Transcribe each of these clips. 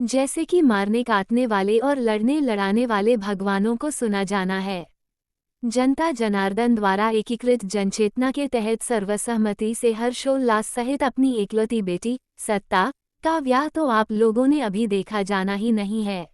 जैसे कि मारने काटने वाले और लड़ने लड़ाने वाले भगवानों को सुना जाना है। जनता जनार्दन द्वारा एकीकृत जनचेतना के तहत सर्वसहमति से हर्षोल्लास सहित अपनी एकलौती बेटी सत्ता का ब्याह तो आप लोगों ने अभी देखा जाना ही नहीं है।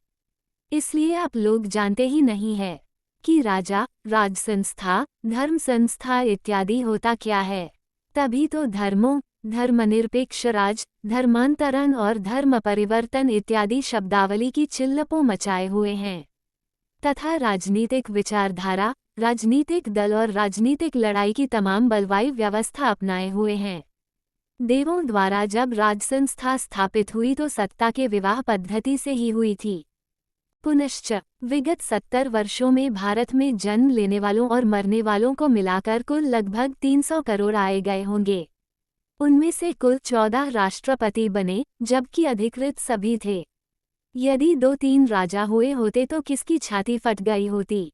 इसलिए आप लोग जानते ही नहीं है कि राजा, राज संस्था, धर्म संस्था इत्यादि होता क्या है। तभी तो धर्मों, धर्मनिरपेक्ष राज, धर्मांतरण और धर्म परिवर्तन इत्यादि शब्दावली की चिल्लपों मचाए हुए हैं तथा राजनीतिक विचारधारा, राजनीतिक दल और राजनीतिक लड़ाई की तमाम बलवाई व्यवस्था अपनाए हुए हैं। देवों द्वारा जब राजसंस्था स्थापित हुई तो सत्ता के विवाह पद्धति से ही हुई थी। पुनश्च विगत 70 वर्षों में भारत में जन्म लेने वालों और मरने वालों को मिलाकर कुल लगभग 300 करोड़ आए गए होंगे। उनमें से कुल 14 राष्ट्रपति बने, जबकि अधिकृत सभी थे। यदि 2-3 राजा हुए होते तो किसकी छाती फट गई होती।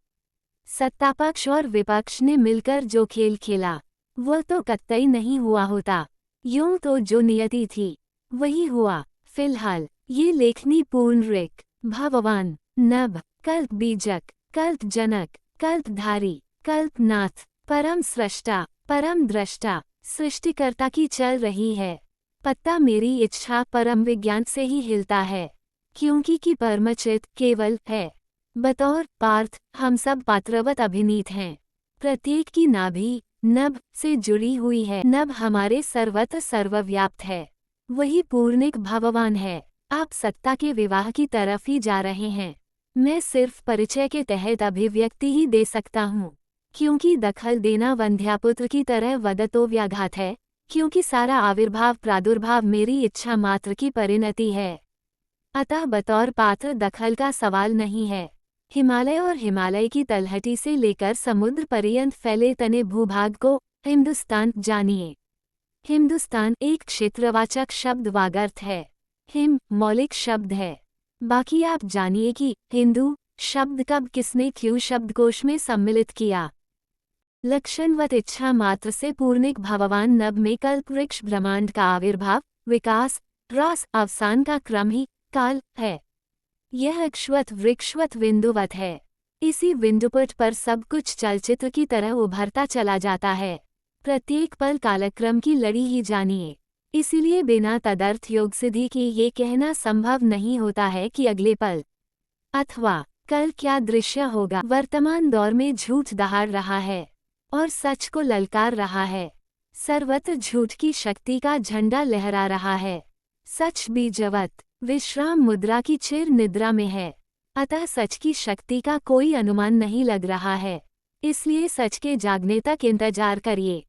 सत्तापक्ष और विपक्ष ने मिलकर जो खेल खेला वह तो कतई नहीं हुआ होता। यूं तो जो नियति थी वही हुआ। फिलहाल ये लेखनी पूर्ण ऋक, भगवान, नभ, कल्प बीजक, कल्प जनक, कल्पधारी, कल्पनाथ, परम स्रष्टा, परम द्रष्टा, सृष्टिकर्ता की चल रही है। पत्ता मेरी इच्छा परम विज्ञान से ही हिलता है, क्योंकि कि परमचित केवल है। बतौर पार्थ हम सब पात्रवत अभिनीत हैं। प्रत्येक की नाभि नभ से जुड़ी हुई है। नभ हमारे सर्वत्र सर्वव्याप्त है। वही पूर्णिक भगवान है। आप सत्ता के विवाह की तरफ ही जा रहे हैं। मैं सिर्फ परिचय के तहत अभिव्यक्ति ही दे सकता हूँ, क्योंकि दखल देना वंध्यापुत्र की तरह वदतो व्याघात है, क्योंकि सारा आविर्भाव प्रादुर्भाव मेरी इच्छा मात्र की परिणति है। अतः बतौर पात्र दखल का सवाल नहीं है। हिमालय और हिमालय की तलहटी से लेकर समुद्र पर्यंत फैले तने भूभाग को हिंदुस्तान जानिए। हिंदुस्तान एक क्षेत्रवाचक शब्द वागर्थ है। हिम मौलिक शब्द है। बाकी आप जानिए कि हिंदू शब्द कब किसने क्यों शब्दकोश में सम्मिलित किया। लक्षणवत इच्छा मात्र से पूर्णिक भगवान नभ में कल्पवृक्ष ब्रह्मांड का आविर्भाव, विकास, ह्रास, अवसान का क्रम ही काल है। यह अक्षवत वृक्षवत बिंदुवत है। इसी बिंदुपट पर सब कुछ चलचित्र की तरह उभरता चला जाता है। प्रत्येक पल कालक्रम की लड़ी ही जानिए। इसीलिए बिना तदर्थ योग सिद्धि के ये कहना संभव नहीं होता है कि अगले पल अथवा कल क्या दृश्य होगा। वर्तमान दौर में झूठ दहाड़ रहा है और सच को ललकार रहा है। सर्वत्र झूठ की शक्ति का झंडा लहरा रहा है। सच बीजवत विश्राम मुद्रा की चिर निद्रा में है, अतः सच की शक्ति का कोई अनुमान नहीं लग रहा है। इसलिए सच के जागने तक इंतजार करिए।